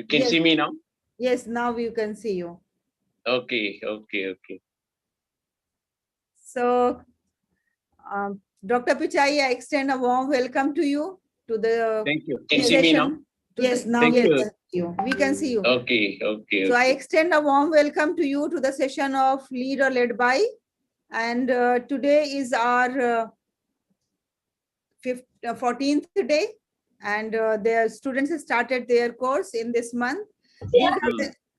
can Yes. see me now? Yes, now we can see you. Okay. So, Dr. Pichai, I extend a warm welcome to you to the Thank you. Can you see me now? session. Yes, now Thank we you. can see you. We can see you. Okay. So I extend a warm welcome to you to the session of Lead or Led By. And today is our 14th day. And the students have started their course in this month.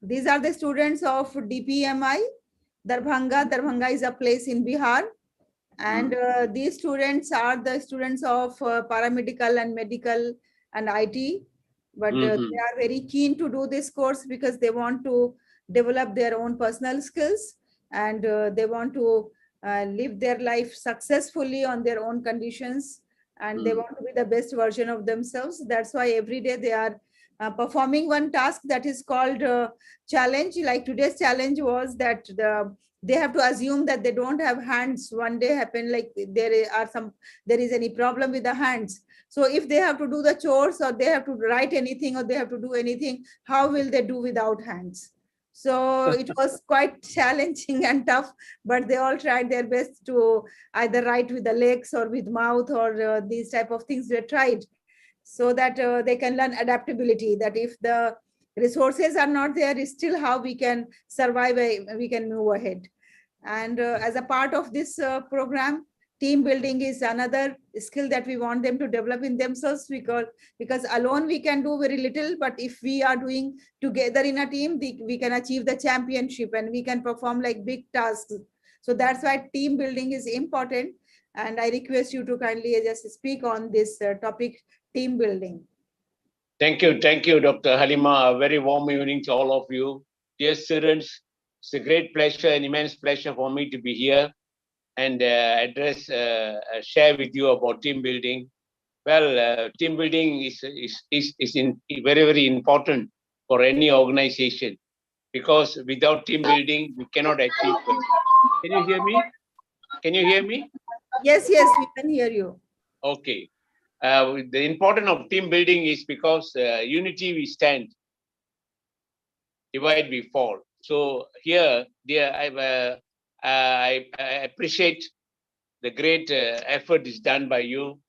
These are the students of DPMI, Darbhanga. Darbhanga is a place in Bihar. And these students are the students of paramedical and medical and IT. But they are very keen to do this course because they want to develop their own personal skills, and they want to live their life successfully on their own conditions, and they want to be the best version of themselves. That's why every day they are performing one task that is called challenge. Like today's challenge was that they have to assume that they don't have hands. One day happened like there is any problem with the hands. So if they have to do the chores, or they have to write anything, or they have to do anything, how will they do without hands? So it was quite challenging and tough, but they all tried their best to either write with the legs or with mouth, or these type of things they tried, so that they can learn adaptability, that if the resources are not there, is still how we can survive, we can move ahead. And as a part of this program, team building is another skill that we want them to develop in themselves, because alone we can do very little, but if we are doing together in a team, we can achieve the championship and we can perform like big tasks. So that's why team building is important. And I request you to kindly just speak on this topic, team building. Thank you, Dr. Halima. A very warm evening to all of you. Dear students, it's a great pleasure, an immense pleasure for me to be here and share with you about team building. Well, team building is very, very important for any organization, because without team building, we cannot achieve. Can you hear me? Can you hear me? Yes, we can hear you. Okay. The importance of team building is because unity we stand, divide we fall. So here, dear, I appreciate the great effort is done by you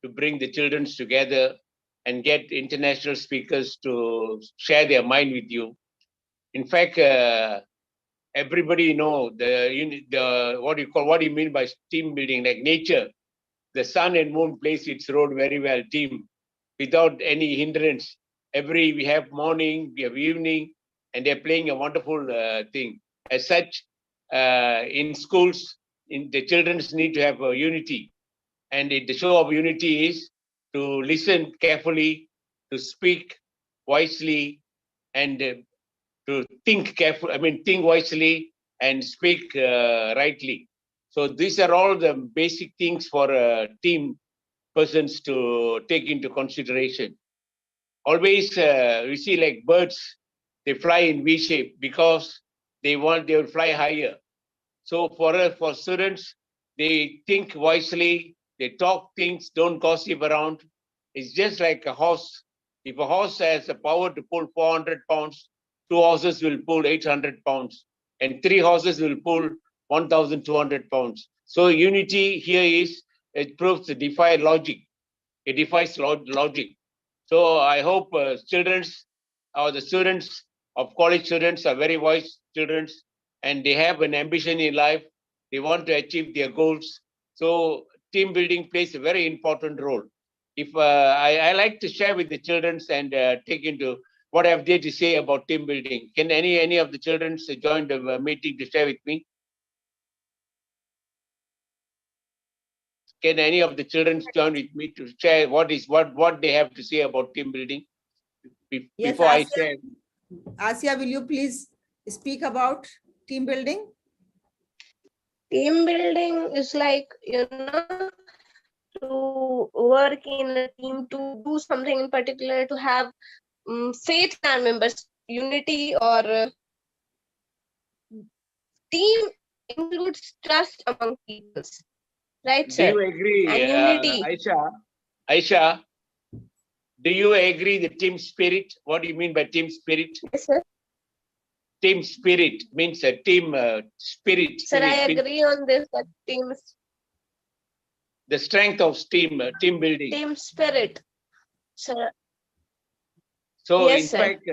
to bring the children together and get international speakers to share their mind with you. In fact, everybody know what do you mean by team building? Like nature, the sun and moon plays its role very well. Team, without any hindrance. We have morning, we have evening, and they're playing a wonderful thing. As such, in schools, the children need to have a unity, and the show of unity is to listen carefully, to speak wisely, and to think carefully. Think wisely and speak rightly. So these are all the basic things for team persons to take into consideration. Always we see like birds, they fly in V shape because they will fly higher. So for students, they think wisely, they talk things, don't gossip around. It's just like a horse. If a horse has the power to pull 400 pounds, 2 horses will pull 800 pounds, and 3 horses will pull 1,200 pounds. So unity here is, it proves to defy logic. It defies logic. So I hope children's or the students of college students are very wise students, and they have an ambition in life. They want to achieve their goals. So team building plays a very important role. If I like to share with the children and take into what have they to say about team building. Can any of the children join the meeting to share with me? Can any of the children join with me to share what they have to say about team building? Before I share. Asya, will you please speak about team building? Team building is like, to work in a team, to do something in particular, to have faith in our members, unity, or team includes trust among peoples, right, sir? Do you agree, and unity. Aisha? Do you agree the team spirit? What do you mean by team spirit? Yes, sir. Team spirit means a team spirit. Sir, I Spirit means agree on this, that the strength of team building. team spirit. Sir, So Yes, in sir. fact,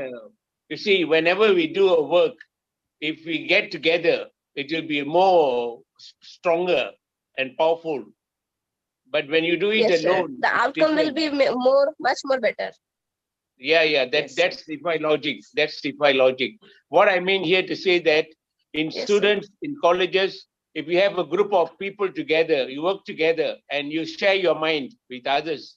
you see, whenever we do a work, if we get together, it will be more stronger and powerful. But when you do it yes, sir. alone, The it's outcome will different. be much more better. Yeah, Yes, sir. that's DeFi logic. That's DeFi logic. What I mean here to say that in Yes, sir. students, in colleges, if you have a group of people together, you work together and you share your mind with others.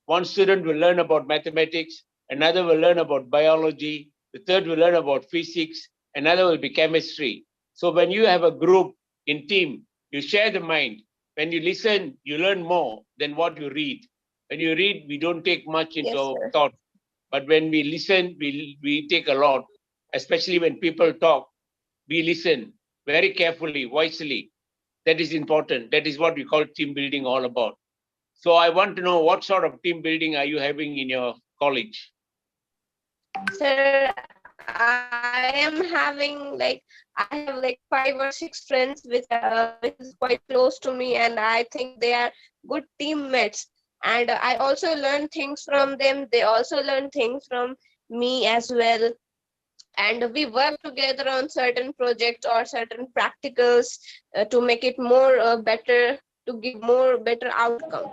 One student will learn about mathematics, another will learn about biology, the third will learn about physics, another will be chemistry. So when you have a group in team, you share the mind. When you listen, you learn more than what you read. When you read, we don't take much into Yes, our sir. thought. But when we listen, we take a lot, especially when people talk, we listen very carefully, wisely. That is important. That is what we call team building all about. So I want to know what sort of team building are you having in your college? Sir, I am having I have 5 or 6 friends which is quite close to me, and I think they are good teammates. And I also learn things from them. They also learn things from me as well. And we work together on certain projects or certain practicals to make it more better, to give more better outcome.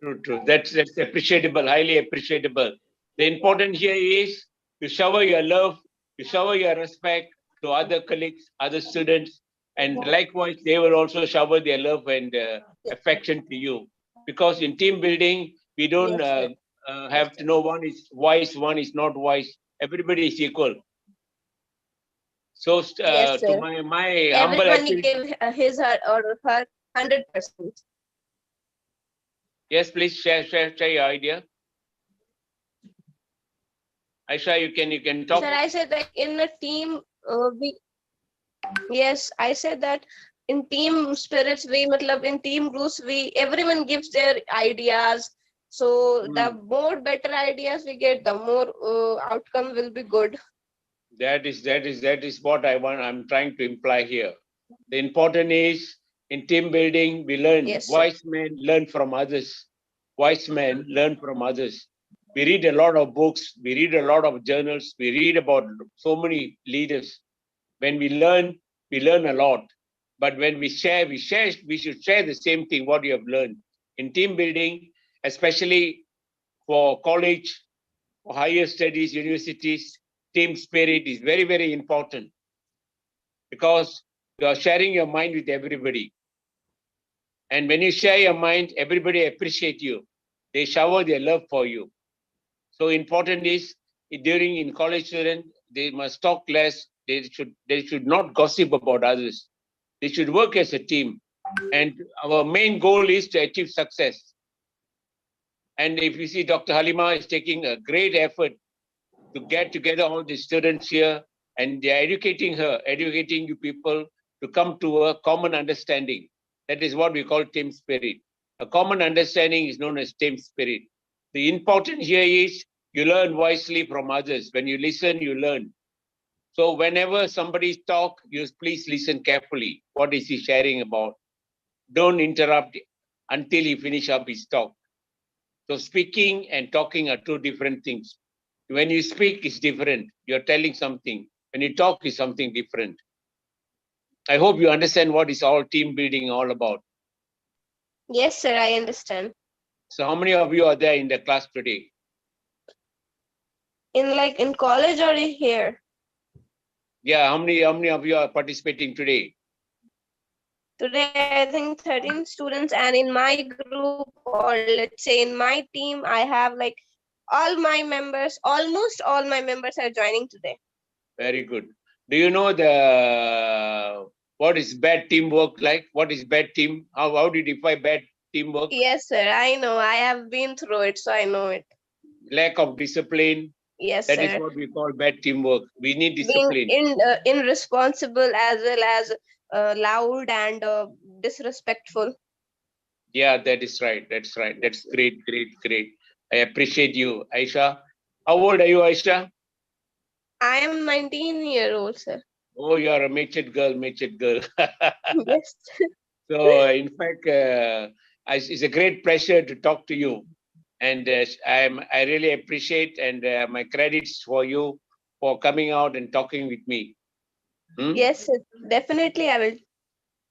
True. That's appreciable, highly appreciable. The important here is to shower your love, to shower your respect to other colleagues, other students, and likewise they will also shower their love and affection to you. Because in team building, we don't Yes, sir. have to know one is wise, one is not wise. Everybody is equal. So Yes, to sir. my humble Everyone appeal, give his or her 100%. yes, please share your idea. Aisha, you can talk. Sir, I said that in a team, we yes, I said that in team spirits, in team groups, everyone gives their ideas. So the more better ideas we get, the more outcome will be good. That is what I'm trying to imply here. The important is in team building, we learn. Yes, sir. Wise men learn from others. Wise men learn from others. We read a lot of books, we read a lot of journals, we read about so many leaders. When we learn a lot. But when we should share the same thing, what you have learned. In team building, especially for college, for higher studies, universities, team spirit is very, very important because you are sharing your mind with everybody. And when you share your mind, everybody appreciate you. They shower their love for you. So important is in college student, they must talk less. They should not gossip about others. They should work as a team. And our main goal is to achieve success. And if you see Dr. Halima is taking a great effort to get together all the students here, and they're educating you people to come to a common understanding. That is what we call team spirit. A common understanding is known as team spirit. The important here is you learn wisely from others. When you listen, you learn. So whenever somebody talk, you please listen carefully. What is he sharing about? Don't interrupt until he finish up his talk. So speaking and talking are two different things. When you speak, it's different. You're telling something. When you talk, is something different. I hope you understand what is all team building all about. Yes, sir, I understand. So how many of you are there in the class today? In college or here? Yeah, how many of you are participating today? Today, I think 13 students, and in my group, or let's say in my team, I have almost all my members are joining today. Very good. Do you know what is bad teamwork like? What is bad team? How do you define bad teamwork? Yes, sir, I know. I have been through it, so I know it. Lack of discipline. Yes, That sir. is what we call bad teamwork. We need discipline. Being irresponsible as well as loud and disrespectful. Yeah, that is right. That's right. That's great. I appreciate you, Aisha. How old are you, Aisha? I am 19-year-old, sir. Oh, you are a matured girl, matured girl. Yes. So, in fact, it's a great pleasure to talk to you, and I really appreciate and my credits for you for coming out and talking with me. Hmm? Yes, sir. Definitely I will.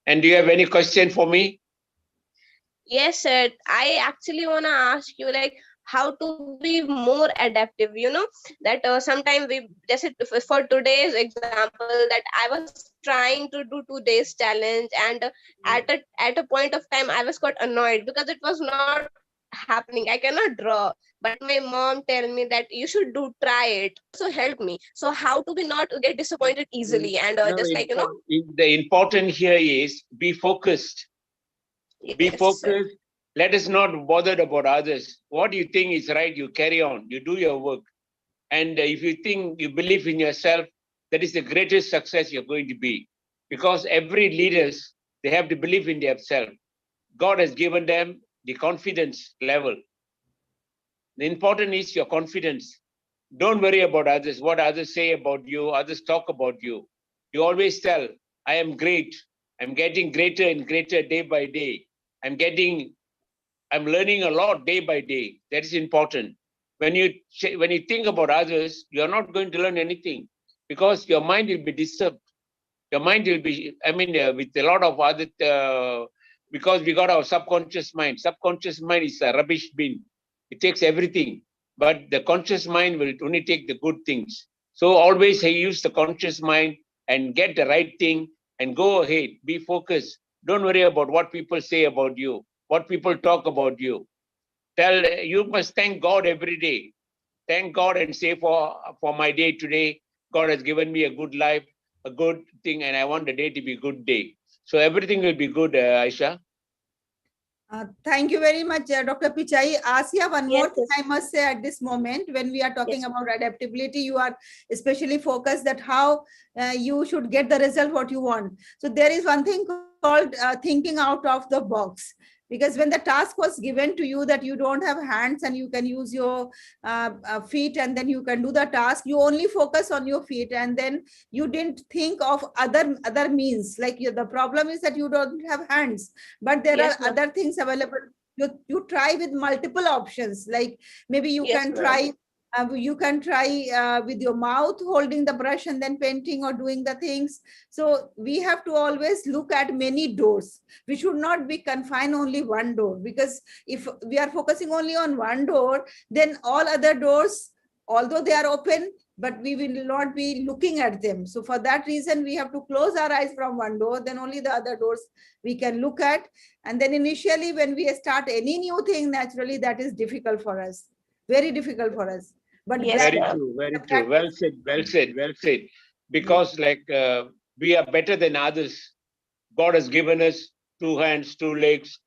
And do you have any question for me? Yes, sir. I actually want to ask you, like, how to be more adaptive. That sometimes we just for today's example, that I was trying to do today's challenge, and at a point of time, I was got annoyed because it was not happening. I cannot draw, but my mom tell me that you should do try it. Also help me. So how to be not get disappointed easily, and No, just like the important here is be focused. Be yes, sir. focused. Let us not bother about others. What you think is right, you carry on. You do your work. And if you think you believe in yourself, that is the greatest success you're going to be. Because every leaders, they have to believe in themselves. God has given them the confidence level. The important is your confidence. Don't worry about others, what others say about you, others talk about you. You always tell, I am great. I'm getting greater and greater day by day. I'm learning a lot day by day. That is important. When you think about others, you're not going to learn anything because your mind will be disturbed. Your mind will be, with a lot of other, because we got our subconscious mind. Subconscious mind is a rubbish bin. It takes everything, but the conscious mind will only take the good things. So always use the conscious mind and get the right thing and go ahead. Be focused. Don't worry about what people say about you, what people talk about you. You must thank God every day. Thank God and say for my day today, God has given me a good life, a good thing, and I want the day to be a good day. So everything will be good, Aisha. Thank you very much, Dr. Pichai. Asia, one more Yes, thing yes. I must say at this moment, when we are talking Yes. about adaptability, you are especially focused that how you should get the result what you want. So there is one thing called thinking out of the box. Because when the task was given to you that you don't have hands and you can use your feet and then you can do the task, you only focus on your feet and then you didn't think of other means. Like the problem is that you don't have hands, but there Yes, are ma'am. other things available. You try with multiple options, like maybe you Yes, can ma'am. try with your mouth holding the brush and then painting or doing the things. So we have to always look at many doors. We should not be confined only one door, because if we are focusing only on one door, then all other doors, although they are open, but we will not be looking at them. So for that reason, we have to close our eyes from one door, then only the other doors we can look at. And then initially when we start any new thing, naturally that is difficult for us, very difficult for us. But Yes, Very ma'am. true, very the true. Well practice, said, well said, well said. Because we are better than others. God has given us 2 hands, 2 legs,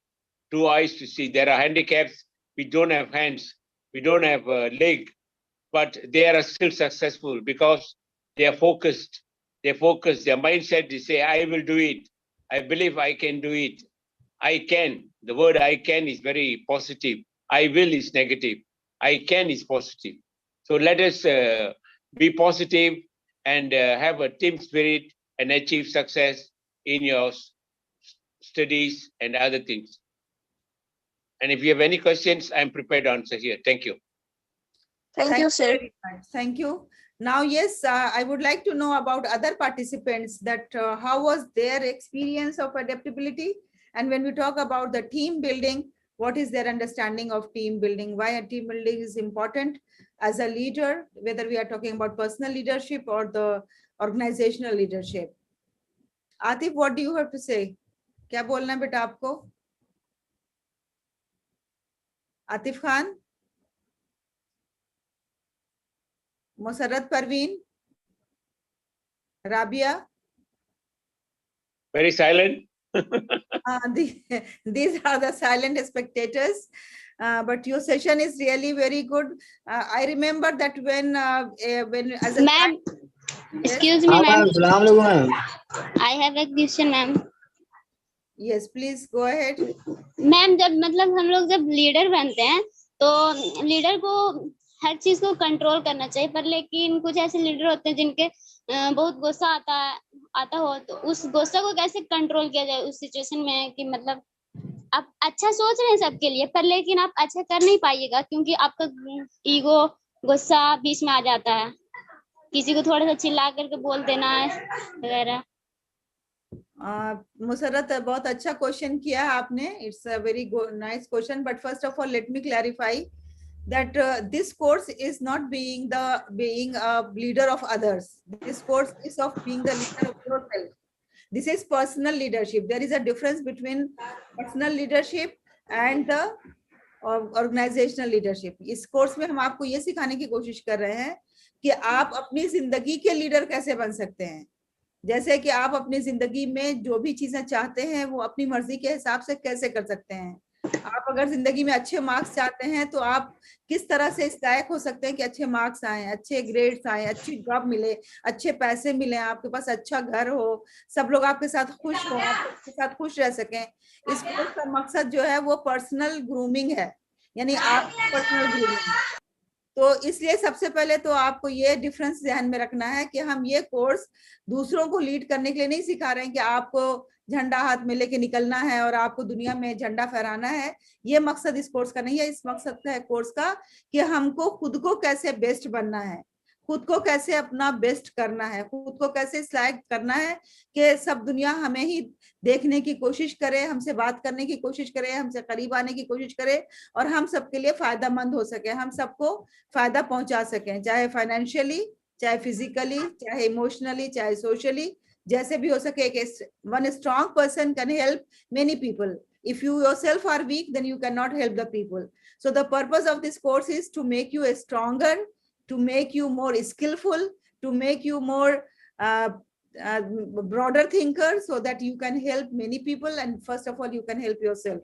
2 eyes to see. There are handicaps. We don't have hands. We don't have a leg, but they are still successful because they are focused. They're focused. Their mindset is say, I will do it. I believe I can do it. I can. The word I can is very positive. I will is negative. I can is positive. So let us be positive and have a team spirit and achieve success in your studies and other things. And if you have any questions, I'm prepared to answer here. Thank you. Thank you, sir. very much. Thank you. Now, yes, I would like to know about other participants, that how was their experience of adaptability? And when we talk about the team building, what is their understanding of team building? Why a team building is important as a leader, whether we are talking about personal leadership or the organizational leadership. Atif, what do you have to say? क्या बोलना है बेटा आपको? Atif Khan, Musarrat Parveen, Rabia. Very silent. These are the silent spectators. But your session is really very good. I remember that when as a Ma'am, yes, excuse me, ma'am. I have a question, ma'am. yes, please go ahead. Ma'am जब मतलब हम लोग जब leader बनते हैं तो leader को हर चीज को कंट्रोल करना चाहिए, पर लेकिन कुछ ऐसे लीडर होते हैं जिनके बहुत गुस्सा आता हो, तो उस गुस्सा को कैसे कंट्रोल किया जाए उस सिचुएशन में कि मतलब आप अच्छा सोच रहे हैं सबके लिए, पर लेकिन आप अच्छा कर नहीं पाइएगा क्योंकि आपका ईगो, गुस्सा बीच में आ जाता है, किसी को थोड़ा सा चिल्ला करके बोल देना है वगैरह। मुसरत, बहुत अच्छा क्वेश्चन किया आपने. It's a very nice question, but first of all let me clarify that this course is not being a leader of others. This course is of being the leader of yourself. This is personal leadership. There is a difference between personal leadership and the organizational leadership. इस course में हम आपको ये सिखाने की कोशिश कर रहे हैं कि आप अपनी जिंदगी के लीडर कैसे बन सकते हैं. जैसे कि आप अपनी जिंदगी में जो भी चीजें चाहते हैं वो अपनी मर्जी के हिसाब से कैसे कर सकते हैं. आप अगर जिंदगी में अच्छे मार्क्स चाहते हैं तो आप किस तरह से इस लायक हो सकते हैं कि अच्छे मार्क्स आए, अच्छे ग्रेड्स आए, अच्छी जॉब मिले, अच्छे पैसे मिले, आपके पास अच्छा घर हो, सब लोग आपके साथ खुश हो, आपके साथ खुश रह सकें. इस कोर्स का मकसद जो है वो पर्सनल ग्रूमिंग है, यानी आप पर्सनल ग्रूमिंग. तो इसलिए सबसे पहले तो आपको ये डिफरेंस ध्यान में रखना है कि हम ये कोर्स दूसरों को लीड करने के लिए नहीं सिखा रहे हैं कि आपको झंडा हाथ में लेके निकलना है और आपको दुनिया में झंडा फहराना है. ये मकसद इस कोर्स का नहीं है. इस मकसद है कोर्स का कि हमको खुद को कैसे बेस्ट बनना है, खुद को कैसे अपना बेस्ट करना है, खुद को कैसे सिलेक्ट करना है कि सब दुनिया हमें ही देखने की कोशिश करे, हमसे बात करने की कोशिश करे, हमसे करीब आने की कोशिश करे और हम सबके लिए फायदेमंद हो सके, हम सबको फायदा पहुंचा सकें, चाहे फाइनेंशियली, चाहे फिजिकली, चाहे इमोशनली, चाहे सोशली, जैसे भी हो सके. One strong person can help many people. If you yourself are weak, then you cannot help the people. So the purpose of this course is to make you stronger, to make you more skillful, to make you more broader thinker, so that you can help many people and first of all you can help yourself.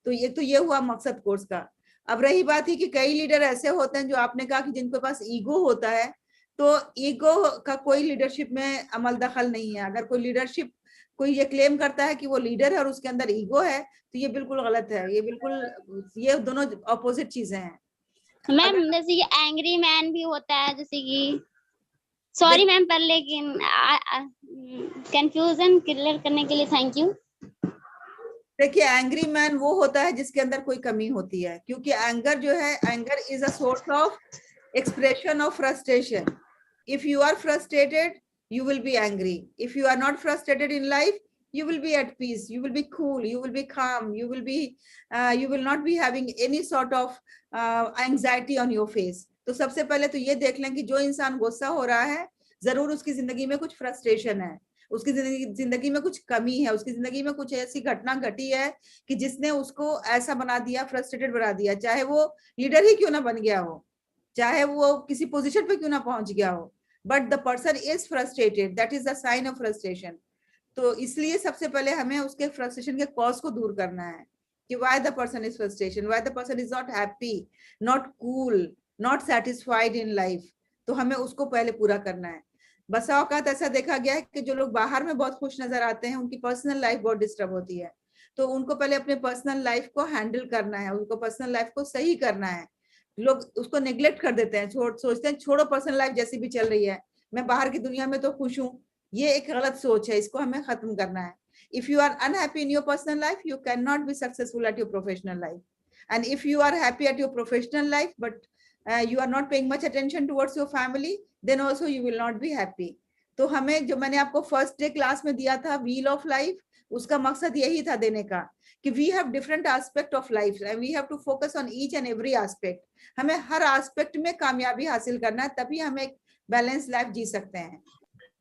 तो ये हुआ मकसद course का. अब रही बात है कि कई लीडर ऐसे होते हैं जो आपने कहा कि जिनके पास ईगो होता है, तो ईगो का कोई लीडरशिप में अमल दखल नहीं है. अगर कोई लीडरशिप कोई ये क्लेम करता है कि वो लीडर है और उसके अंदर ईगो है तो ये बिल्कुल गलत है. ये दोनों अपोजिट चीजें हैं. मैम जैसे कि एंग्री मैन भी होता है, जैसे कि सॉरी मैम, पर लेकिन कंफ्यूजन क्लियर करने के लिए थैंक यू. देखिए, एंग्री मैन वो होता है जिसके अंदर कोई कमी होती है, क्योंकि एंगर जो है, anger is a source of expression of frustration. If you are frustrated you will be angry. If you are not frustrated in life, you will be at peace, you will be cool, you will be calm, you will not be having any sort of anxiety on your face. तो सबसे पहले तो ये देख लें कि जो इंसान गुस्सा हो रहा है जरूर उसकी जिंदगी में कुछ फ्रस्ट्रेशन है, उसकी जिंदगी में कुछ कमी है, उसकी जिंदगी में कुछ ऐसी घटना घटी है कि जिसने उसको ऐसा बना दिया, फ्रस्ट्रेटेड बना दिया, चाहे वो लीडर ही क्यों ना बन गया हो, चाहे वो किसी पोजीशन पे क्यों ना पहुंच गया हो, but the person is frustrated. That is the sign of frustration. तो इसलिए सबसे पहले हमें उसके frustration के cause को दूर करना है कि why the person is frustration, why the person is not happy, not cool, not satisfied in life. तो हमें उसको पहले पूरा करना है. बसा औकात ऐसा देखा गया है कि जो लोग बाहर में बहुत खुश नजर आते हैं उनकी पर्सनल लाइफ बहुत डिस्टर्ब होती है. तो उनको पहले अपने पर्सनल लाइफ को हैंडल करना है, उनको पर्सनल लाइफ को सही करना है. लोग उसको नेग्लेक्ट कर देते हैं, सोचते हैं छोड़ो पर्सनल लाइफ जैसी भी चल रही है, मैं बाहर की दुनिया में तो खुश हूँ. ये एक गलत सोच है, इसको हमें खत्म करना है. If you are unhappy in your personal life, you can not be successful at your professional life. And if you are happy at your professional life but you are not paying much attention towards your family, then also you will not be happy. तो हमें जो मैंने आपको first day class में दिया था wheel of life, उसका मकसद यही था देने का कि we have different aspect of life and we have to focus on each and every aspect. हमें हर एस्पेक्ट में कामयाबी हासिल करना है, तभी हम एक बैलेंस लाइफ जी सकते हैं.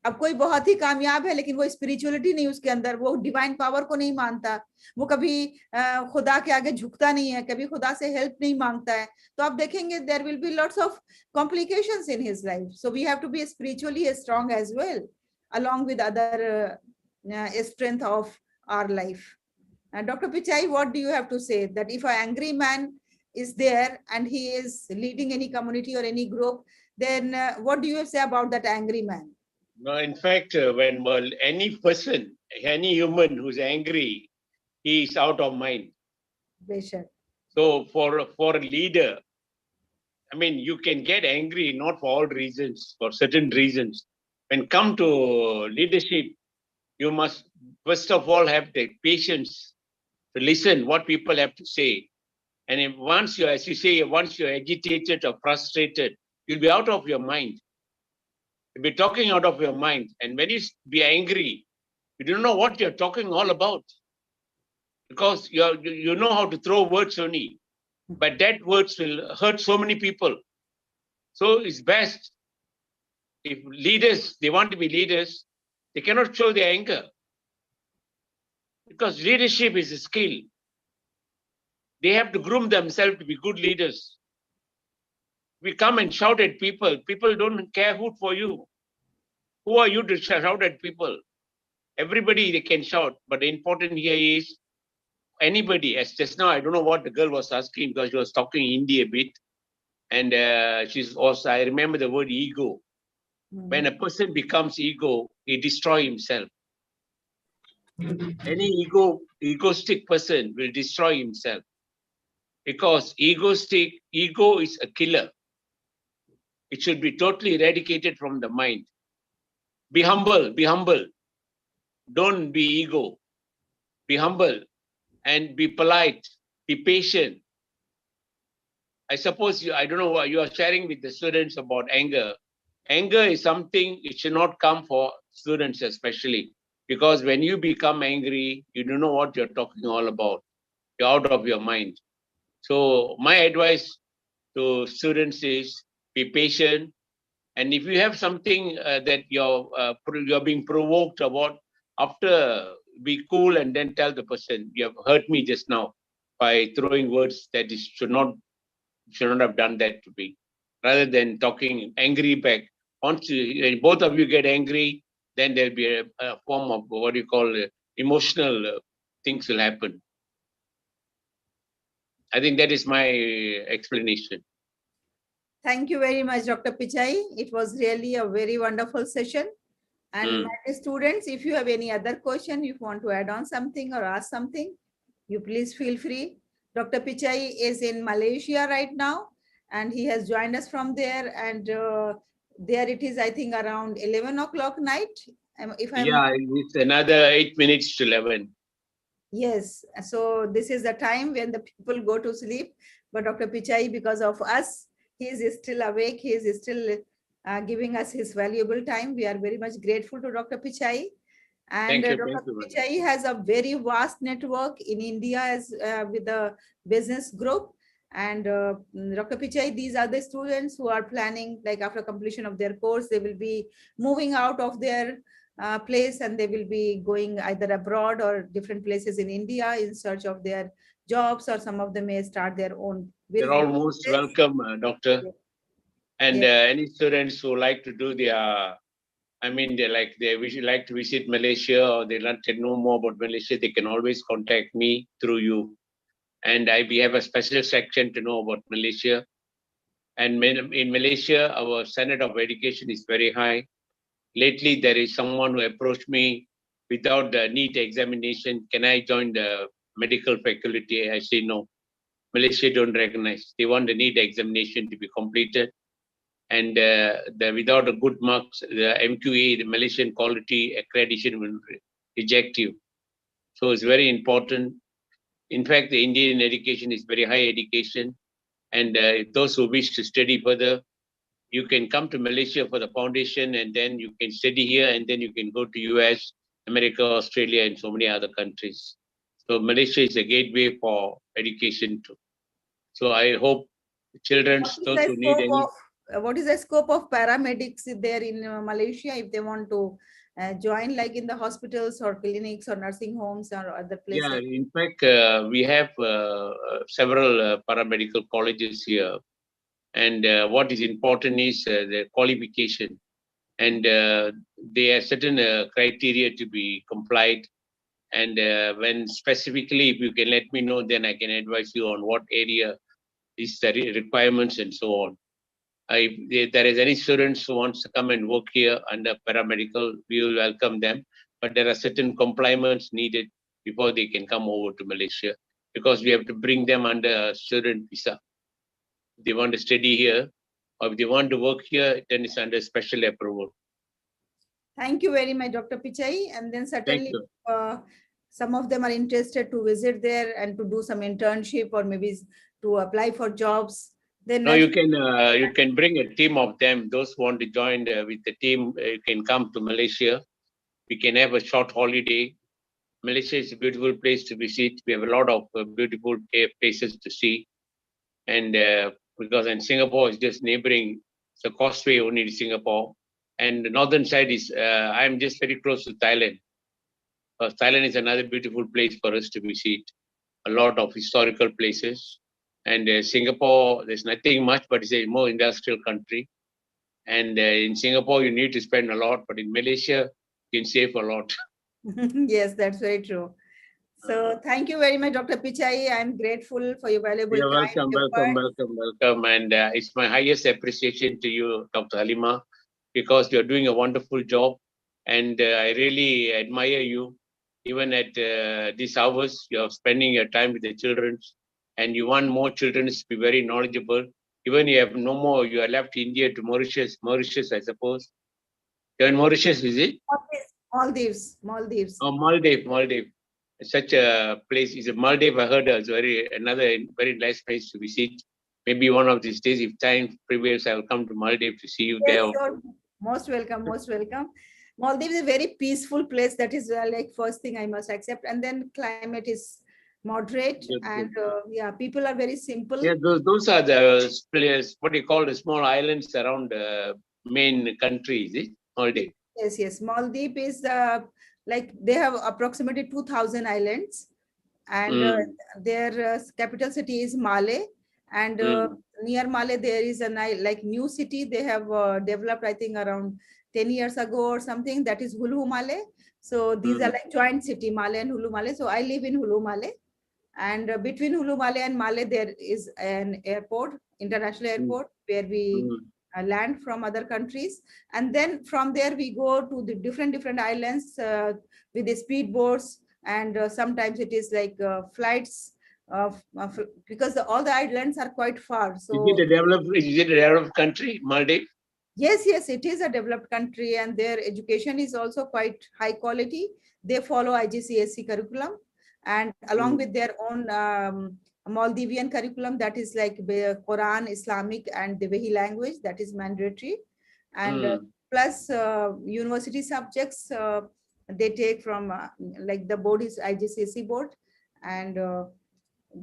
अब कोई बहुत ही कामयाब है लेकिन वो स्पिरिचुअलिटी नहीं उसके अंदर, वो डिवाइन पावर को नहीं मानता, वो कभी खुदा के आगे झुकता नहीं है, कभी खुदा से हेल्प नहीं मांगता है, तो आप देखेंगे there will be lots of complications in his life. So we have to be spiritually strong as well along with other strength of our life. Dr. Pichai, what do you have to say that if an angry man is there and he is leading any community or any group, then what do you say about that angry man? No, in fact, when any person, any human who's angry, he is out of mind. Besha. So for a leader, I mean, you can get angry not for all reasons, for certain reasons. When come to leadership, you must first of all have the patience to listen what people have to say. And if once you, as you say, once you're agitated or frustrated, you'll be out of your mind. You'll be talking out of your mind. And when you be angry, you don't know what you're talking all about. Because you know how to throw words only. But that words will hurt so many people. So it's best if leaders, they want to be leaders, they cannot show their anger. Because leadership is a skill. They have to groom themselves to be good leaders. We come and shout at people. People don't care who for you. Who are you to shout at people? Everybody they can shout, but the important here is anybody. As just now, I don't know what the girl was asking because she was talking Hindi a bit, and she's also. I remember the word ego. When a person becomes ego, he destroys himself. Any egoistic person will destroy himself because ego is a killer. It should be totally eradicated from the mind. Be humble, be humble. Don't be ego. Be humble and be polite, be patient. I suppose I don't know what you are sharing with the students about anger. Anger is something it should not come for students especially because when you become angry, you don't know what you're talking all about. You're out of your mind. So my advice to students is be patient. And if you have something that you're being provoked about, after be cool and then tell the person, you have hurt me just now by throwing words that should not have done that to me, rather than talking angry back. Once both of you get angry, then there'll be a form of what you call emotional things will happen. I think that is my explanation. Thank you very much, Dr. Pichai. It was really a very wonderful session. And my dear students, if you have any other question, if you want to add on something or ask something, you please feel free. Dr. Pichai is in Malaysia right now, and he has joined us from there. And there it is, I think, around 11 o'clock night. It's another 8 minutes to 11. Yes, so this is the time when the people go to sleep. But Dr. Pichai, because of us, he is still awake. He is still giving us his valuable time. We are very much grateful to Dr. Pichai. And Dr. Pichai has a very vast network in India as with the business group. And Dr. Pichai, these are the students who are planning, like after completion of their course, they will be moving out of their place and they will be going either abroad or different places in India in search of their jobs, or some of them may start their own. They're all most welcome, Doctor. Yes. And any students who like to do their, they like to visit Malaysia or they like to know more about Malaysia, they can always contact me through you. And we have a special section to know about Malaysia. And in Malaysia, our standard of education is very high. Lately, there is someone who approached me without the NEET examination. Can I join the medical faculty? I say no. Malaysia don't recognize. They want the NEET examination to be completed. And without a good marks, the MQA, the Malaysian Quality Accreditation, will reject you. So it's very important. In fact, the Indian education is very high education. And those who wish to study further, you can come to Malaysia for the foundation, and then you can study here, and then you can go to US, America, Australia, and so many other countries. So Malaysia is a gateway for education too. So I hope children, those who need any... What is the scope of paramedics there in Malaysia if they want to join, like in the hospitals or clinics or nursing homes or other places? Yeah, in fact, we have several paramedical colleges here. And what is important is the qualification. And there are certain criteria to be complied. And when specifically, if you can let me know, then I can advise you on what area is the requirements and so on. If there is any students who wants to come and work here under paramedical, we will welcome them. But there are certain compliance needed before they can come over to Malaysia, because we have to bring them under student visa. they want to study here, or if they want to work here, then it's under special approval. Thank you very much, Dr. Pichai. And then certainly you. some of them are interested to visit there and to do some internship or maybe to apply for jobs. Then No, you can bring a team of them. Those who want to join with the team, you can come to Malaysia. We can have a short holiday. Malaysia is a beautiful place to visit. We have a lot of beautiful places to see. And because in Singapore is just neighboring, the causeway only to Singapore. And the northern side is, I'm just very close to Thailand. Thailand is another beautiful place for us to visit. A lot of historical places. And Singapore, there's nothing much, but it's a more industrial country. And in Singapore, you need to spend a lot, but in Malaysia, you can save a lot. Yes, that's very true. So thank you very much, Dr. Pichai. I'm grateful for your valuable You're time. welcome. And it's my highest appreciation to you, Dr. Halima, because you're doing a wonderful job. And I really admire you. Even at these hours, you're spending your time with the children, and you want more children to be very knowledgeable. Even you have no more, you are left India to Mauritius, I suppose. You're in Mauritius, is it? Maldives. Oh, Maldives. Such a place is a Maldives. I heard it's another very nice place to visit. Maybe one of these days, if time prevails, I will come to Maldives to see you there. You're most welcome. Maldives is a very peaceful place. That is like first thing I must accept. And then climate is moderate, and people are very simple. Yeah, those are the places, what you call the small islands around the main country, is it? Maldives. Yes. Maldives is like they have approximately 2,000 islands, and their capital city is Malé, and near Malé there is a like new city they have developed, I think around 10 years ago or something, that is Hulu Malé. So these are like joint city, Malé and Hulu Malé. So I live in Hulu Malé, and between Hulu Malé and Malé there is an airport, international airport, where we land from other countries, and then from there we go to the different islands with the speedboats, and sometimes it is like flights because all the islands are quite far. So is it a developed country, Maldives? Yes, it is a developed country, and their education is also quite high quality. They follow IGCSE curriculum, and along with their own Maldivian curriculum, that is like Quran, Islamic, and the Wahi language, that is mandatory. And plus university subjects they take from like the board is IGCSE board, and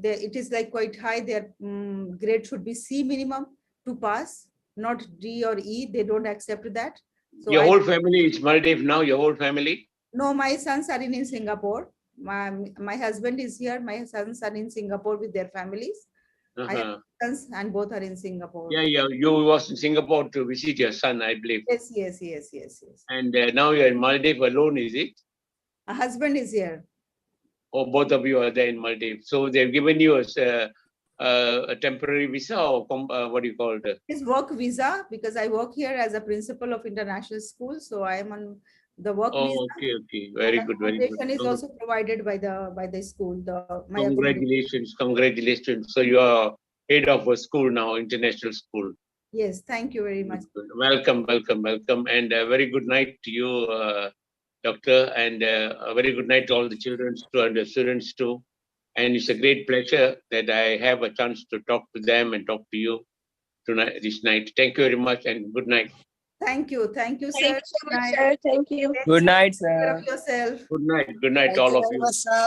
it is like quite high. Their grade should be C minimum to pass, not D or E. They don't accept that. So your whole family is Maldives now, your whole family? No, my sons are in Singapore. My husband is here. My sons are in Singapore with their families. I have sons and both are in Singapore. Yeah. You was in Singapore to visit your son, I believe. Yes. And now you're in Maldives alone, is it? A husband is here. Oh, both of you are there in Maldives. So they've given you a temporary visa, or what do you call it? It's work visa, because I work here as a principal of international school. So I am on the work visa. Okay. Very good. Accommodation is also provided by the school. Congratulations. So you are head of a school now, international school. Yes, thank you very much. Welcome. And a very good night to you, Doctor, and a very good night to all the children and the students too. And it's a great pleasure that I have a chance to talk to them and talk to you this night. Thank you very much, and good night. Thank you, sir. Thank you so much, sir. Thank you. Good night, Take care sir. of yourself. Good night, all of you.